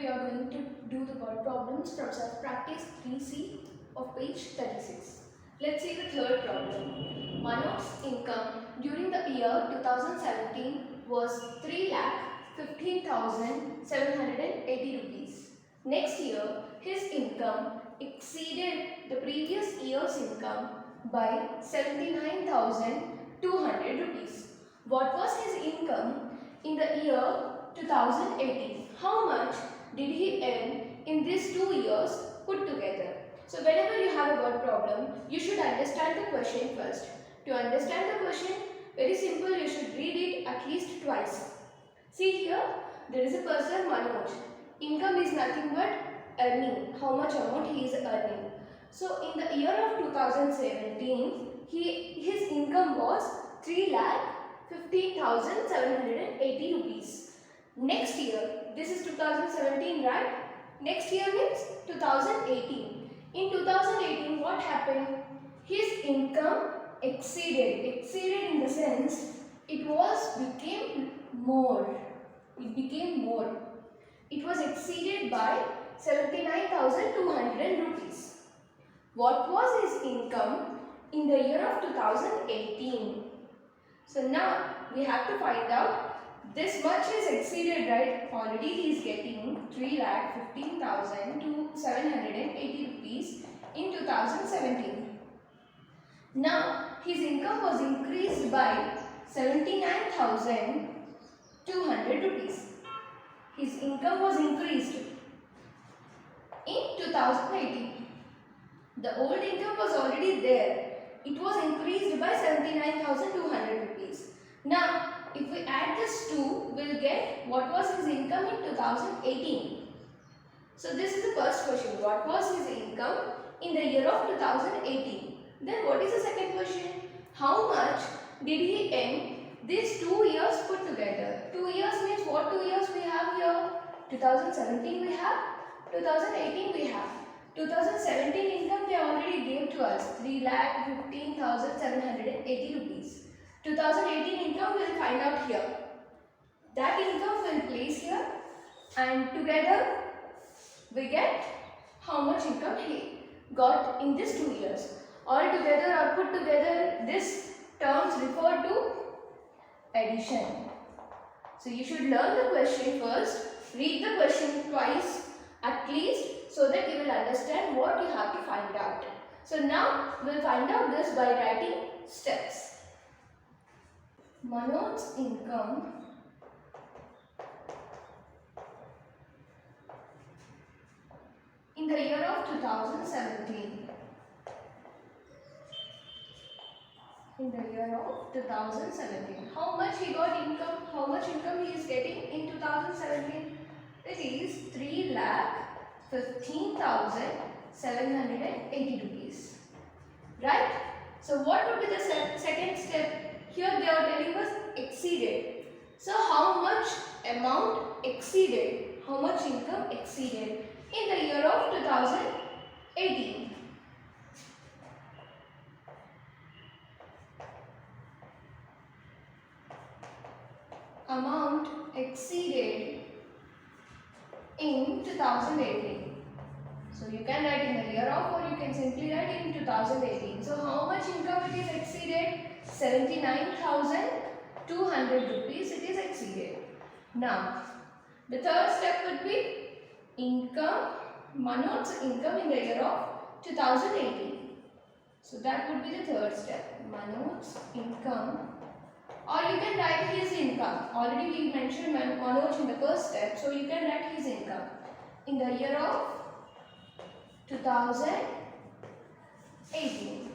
we are going to do the word problems from self-practice 3C of page 36. Let's see the third problem. Manoj's income during the year 2017 was 3,15,780 rupees. Next year, his income exceeded the previous year's income by 79,200 rupees. What was his income in the year 2018? How much did he earn in these 2 years put together? So whenever you have a word problem, you should understand the question first. To understand the question, very simple, you should read it at least twice. See here, there is a person Manoj. Income is nothing but earning, how much amount he is earning. So in the year of 2017, his income was 3,15,780 rupees. Next year, this is 2017, right? Next year means 2018. In 2018, what happened? His income exceeded in the sense it became more. It was exceeded by 79,200 rupees. What was his income in the year of 2018? So now we have to find out this much is exceeded, right? Already he is getting 3,15,780 rupees in 2017. Now his income was increased by 79,200 rupees. His income was increased in 2018. The old income was already there. It was increased by 79,200 rupees. Now, if we add this 2, we'll get what was his income in 2018. So, this is the first question. What was his income in the year of 2018? Then, what is the second question? How much did he earn these 2 years put together? 2 years means what 2 years we have here? 2017 we have, 2018 we have. 2017 income they already gave to us 3,15,780 rupees. 2018 income we will find out here. That income we will place here and together we get how much income he got in these 2 years. All together or put together, this terms refer to addition. So you should learn the question first, read the question twice at least, so that you will understand what you have to find out. So now we will find out this by writing steps. Manoj's income in the year of 2017. In the year of 2017. How much he got income? How much income he is getting in 2017? It is 3,15,780 rupees. Right? So what would be the second step? Here they are telling us exceeded. So how much amount exceeded? How much income exceeded in the year of 2018? Amount exceeded in 2018. So you can write in the year of, or you can simply write in 2018. So how much income it is exceeded? 79,200 rupees it is exceeded. Now the third step would be income, Manoj's income in the year of 2018. So that would be the third step, Manoj's income. Or you can write his income. Already we mentioned Manoj in the first step. So you can write his income in the year of 2018.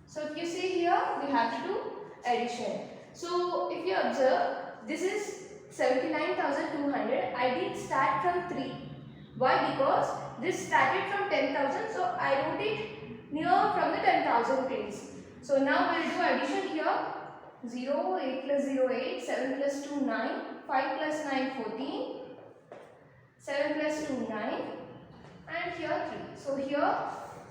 So if you see here, we have to do addition. So if you observe, this is 79,200. I did start from 3. Why? Because this started from 10,000. So I wrote it near from the 10,000 place. So now we will do addition here. 0, 8 plus 0, 8, 7 plus 2, 9, 5 plus 9, 14, 7 plus 2, 9 and here 3. So here,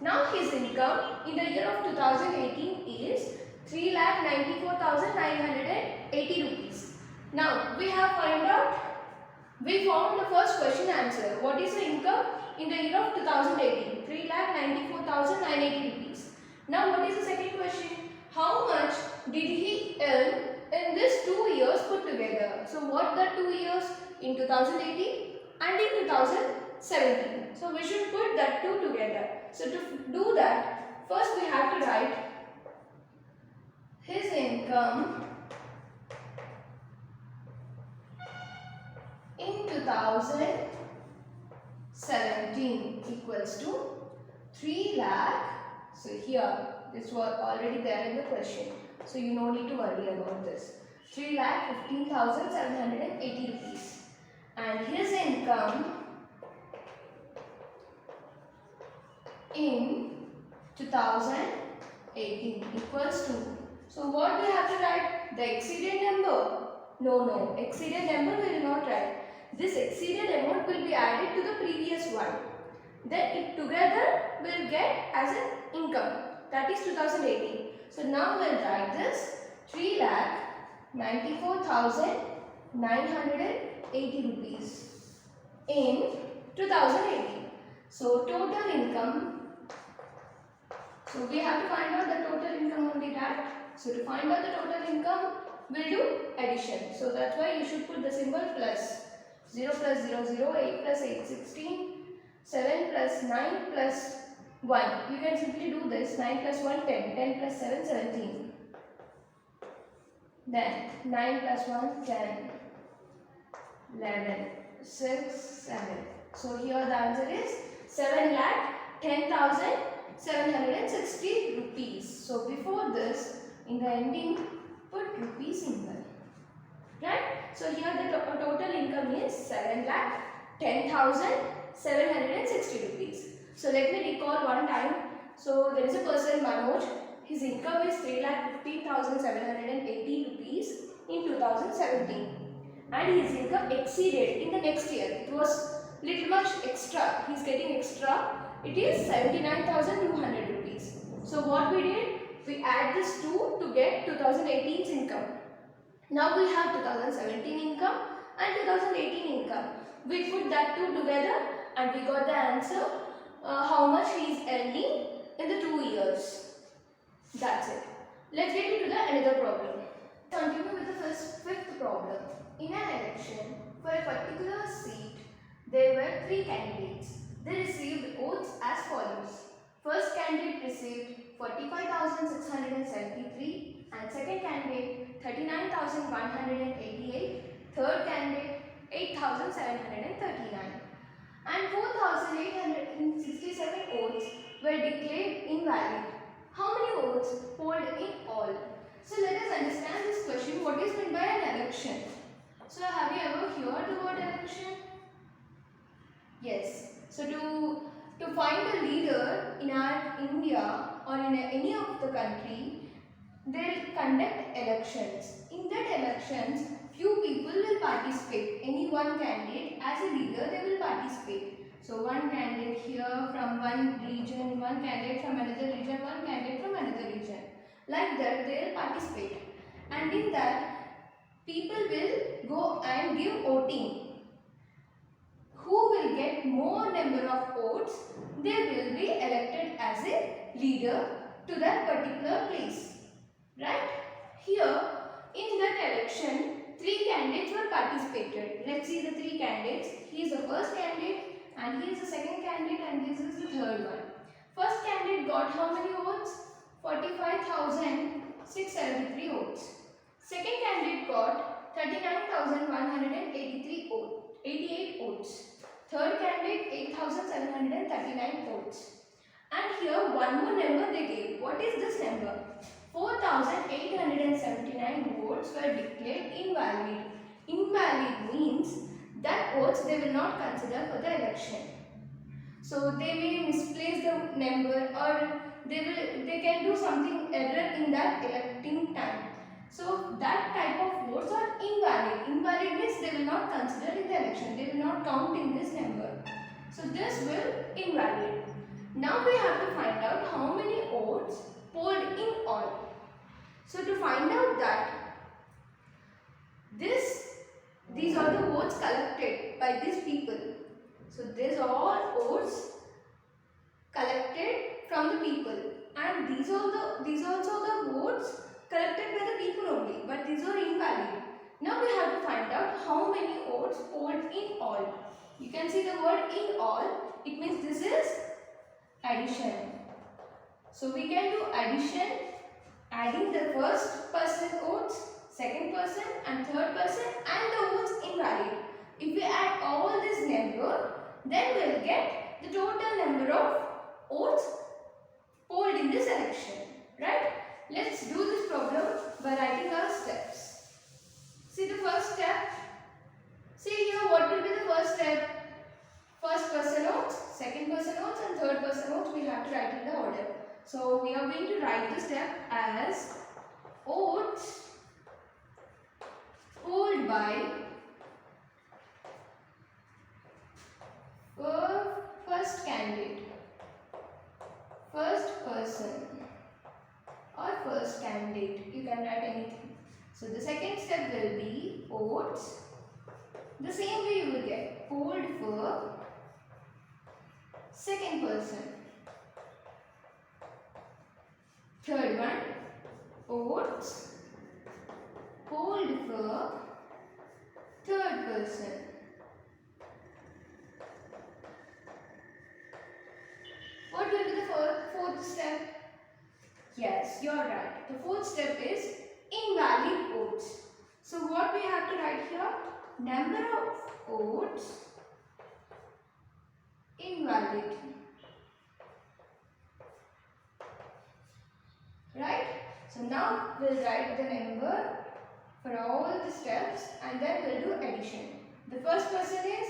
now his income in the year of 2018 is 3,94,980 rupees. Now we have find out We found the first question answer. What is the income in the year of 2018? 3,94,980 rupees. Now what is the second question? How much did he earn in these 2 years put together? So what the 2 years in 2018 and in 2017? So we should put that two together. So to do that, first we have to write his income in 2017 equals to 3 lakh. So here this was already there in the question. So you no need to worry about this. 3,15,780 rupees. And his income in 2018 equals to. So what we have to write? The exceeded number. No, exceeded number we will not write. This exceeded amount will be added to the previous one. Then it together will get as an income. That is 2018. So now we will write this 3,94,980 rupees in 2018. So total income. So we have to find out the total income only that. So to find out the total income, we'll do addition. So that's why you should put the symbol plus. 0 plus 0, 0, 8 plus 8, 16, 7 plus 9 plus 1. You can simply do this. 9 plus 1, 10, 10 plus 7, 17. Then 9 plus 1, 10, 11, 6, 7. So here the answer is 7,10,760 rupees. So before this, in the ending, put rupees symbol. Right? So here the total income is 7,10,760 rupees. So let me recall one time. So there is a person Manoj. His income is 3,15,780 rupees in 2017. And his income exceeded in the next year. It was little much extra. He is getting extra. It is 79,200 rupees. So what we did? We add this 2 to get 2018's income. Now we have 2017 income and 2018 income. We put that two together and we got the answer how much he is earning in the 2 years. That's it. Let's get into the another problem. Continue with the fifth problem. In an election for a particular seat, there were 3 candidates. They received votes as follows. First candidate received 45,673 and second candidate 39,188, third candidate 8,739 and 4,867 votes were declared invalid. How many votes polled in all? So let us understand this question. What is meant by an election? So have you ever heard the word election? Yes. So to find a leader in our India or in any of the country, they will conduct elections. In that elections, few people will participate. Any one candidate as a leader, they will participate. So one candidate here from one region, one candidate from another region, one candidate from another region. Like that, they will participate. And in that, people will go and give voting. Who will get more number of votes, they will be elected as a leader to that particular place. Right? Here, in that election, 3 candidates were participated. Let's see the 3 candidates. He is the first candidate and he is the second candidate and this is the third one. First candidate got how many votes? 45,673 votes. Second candidate got 39,188 votes. Third candidate 8,739 votes. And here one more number they gave. What is this number? 4,879 votes were declared invalid. Invalid means that votes they will not consider for the election. So they may misplace the number or they can do something error in that electing time. So that type of votes are invalid. Invalid means they will not consider in the election. They will not count in this number. So this will invalid. Now we have to find out how many votes polled in all. So to find out that this These are the votes collected by these people. So these are all votes collected from the people, and these also the votes collected by the people only, but these are invalid. Now we have to find out how many votes polled in all. You can see the word in all. It means this is addition. So we can do addition, adding the first person votes, second person and third person, and the votes invalid. If we add all this number, then we will get the total number of votes polled in this election. Right? Let's do this problem by writing our steps. See the first step. See here, what will be the first step? First person votes, second person votes, and third person votes. We have to write in the order. So we are going to write the step as votes polled by first candidate, first person or first candidate. You can write anything. So the second step will be votes. The same way you will get polled for second person. Third one, votes polled for third person. What will be the fourth step? Yes, you are right. The fourth step is invalid votes. So what we have to write here? Number of votes invalid. Right? So now we'll write the number for all the steps and then we'll do addition. The first person is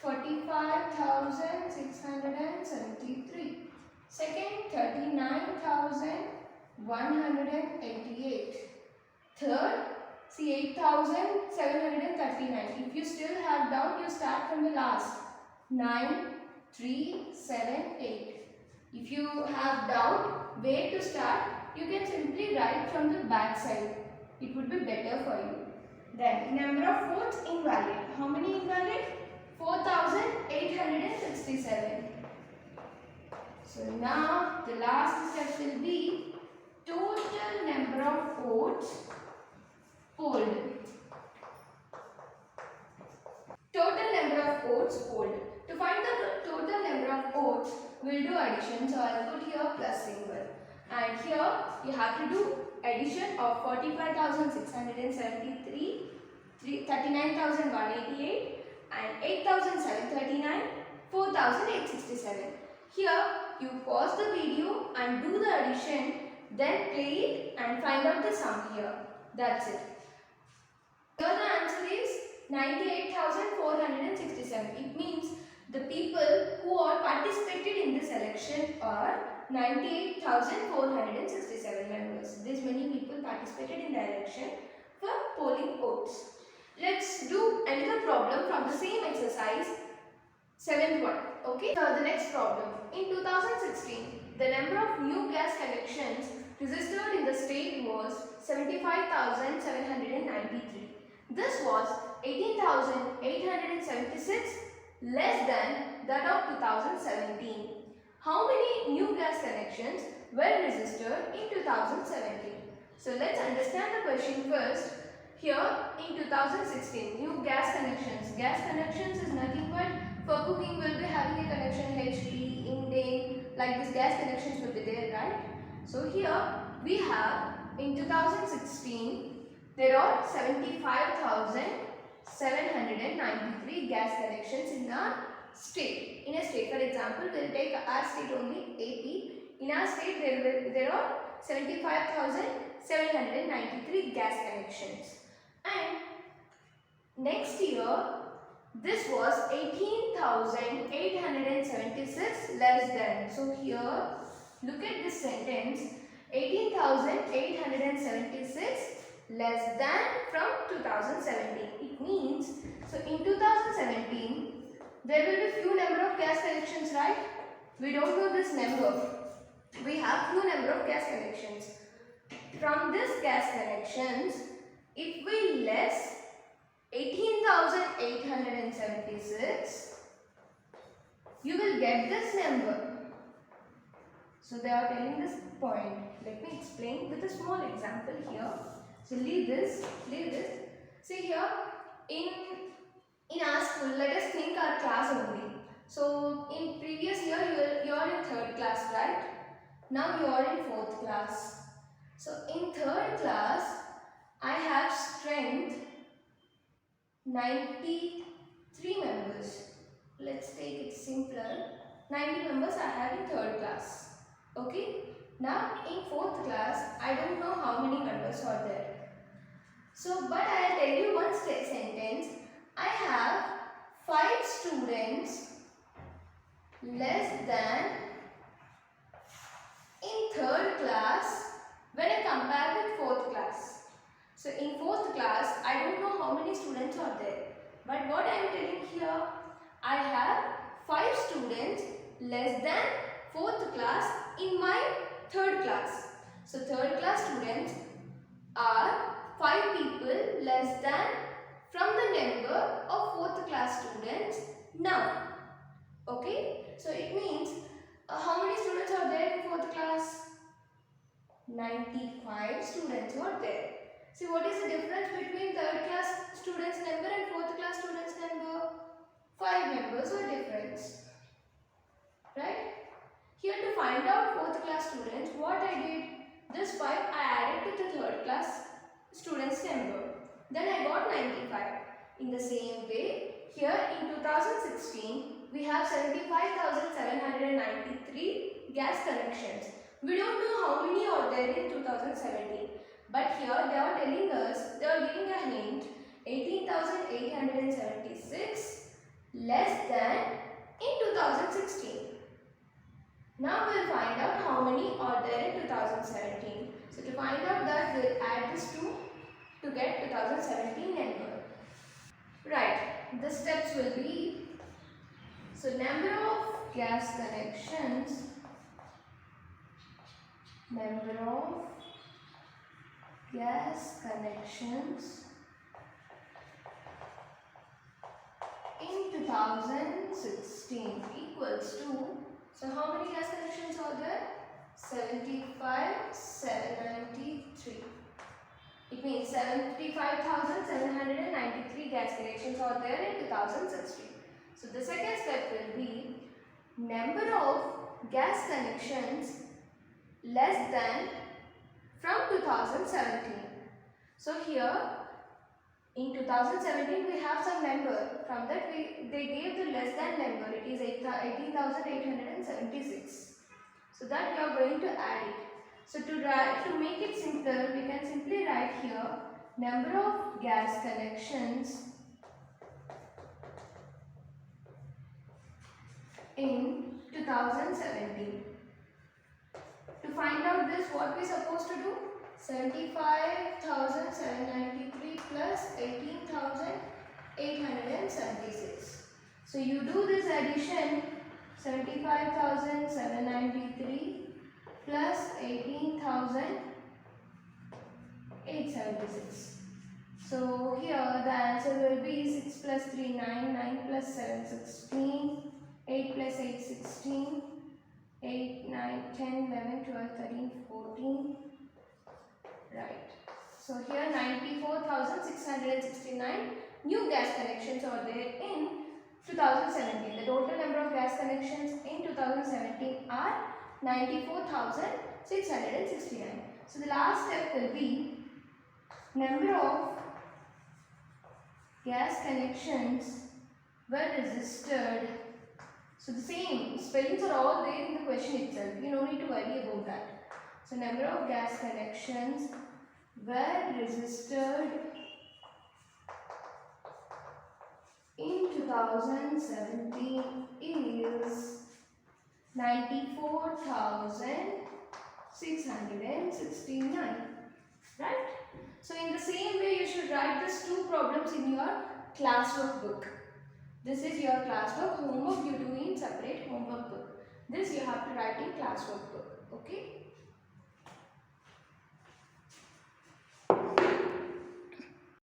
45,673. Second, 39,188. Third, see 8,739. If you still have doubt, you start from the last. 9, 3, 7, 8. If you have doubt where to start, you can simply write from the back side. It would be better for you. Then number of votes invalid. How many invalid? 4,867. So now the last step will be total number of votes polled. Total number of votes polled. To find the total number of votes, we'll do addition. So I'll put here plus symbol. And here you have to do addition of 45,673, 39,188 and 8,739, 4,867. Here you pause the video and do the addition, then play it and find out the sum here. That's it. Here the answer is 98,467. It means the people who are participated in this election are 98,467 members. This many people participated in the election for polling votes. Let's do another problem from the same exercise, 7th one. Okay. So the next problem. In 2016, the number of new gas connections registered in the state was 75,793. This was 18,876 less than that of 2017. How many new gas connections were registered in 2017? So let's understand the question first. Here in 2016, new gas connections. Gas connections is nothing but for cooking we'll be having a connection HP, Indian, like this gas connections will be there, right? So here we have in 2016 there are 75,793 gas connections in our state. In a state, for example, we'll take our state only, AP. In our state, there are 75,793 gas connections. And next year, this was 18,876 less than. So here, look at this sentence, 18,876 less than from 2017. It means, so in 2017, there will be few number of gas connections, right? We don't know this number. We have few number of gas connections. From this gas connections, if we less 18,876, you will get this number. So they are telling this point. Let me explain with a small example here. So leave this. See here, in our school, let us think our class only. So in previous year you are in 3rd class, right? Now you are in 4th class. So in 3rd class, I have strength 93 members. Let's take it simpler. 90 members I have in 3rd class. Okay. Now in 4th class, I don't know how many members are there. So, but I'll tell you one sentence. I have 5 students less than in 3rd class when I compare with 4th class. So in 4th class, I don't know how many students are there. But what I am telling here, I have 5 students less than 4th class in my 3rd class. So 3rd class students are 5 people less than from the number of 4th class students now. Okay. So it means how many students are there in 4th class? 95 students are there. See, what is the difference between 3rd class students number and 4th class students number? 5 members are difference. Right? Here to find out 4th class students, what I did, this 5 I added to the 3rd class students number. Then I got 95. In the same way, here in 2016, we have 75,793 gas connections. We don't know how many are there in 2017. But here they are telling us, they are giving a hint, 18,876 less than in 2016. Now we will find out how many are there in 2017. So to find out that, we will add this 2 to get 2017 number. Right, the steps will be, so number of gas connections, in 2016 equals to, so how many gas connections are there? 75,793. It means 75,793 gas connections are there in 2016. So the second step will be number of gas connections less than from 2017. So here in 2017 we have some number, from that they gave the less than number, it is 18,876. So that we are going to add it. So to make it simpler, we can simply write here number of gas connections in 2017. To find out this, what we supposed to do? 75,793 plus 18,876. So you do this addition, 75,793 plus 18,876. So here the answer will be 6 plus 3 9, 9 plus 7 16, 8 plus 8 16, 8 9 10 11 12 13 14. Right. So here 94,669 new gas connections are there in 2017. The total number of gas connections in 2017 are 94,669. So the last step will be number of gas connections were registered. So the same spellings are all there in the question itself. You don't need to worry about that. So number of gas connections were registered in 2017 is 94,669. Right? So in the same way, you should write these 2 problems in your classwork book. This is your classwork. Homework you do in separate homework book. This you have to write in classwork book. Okay?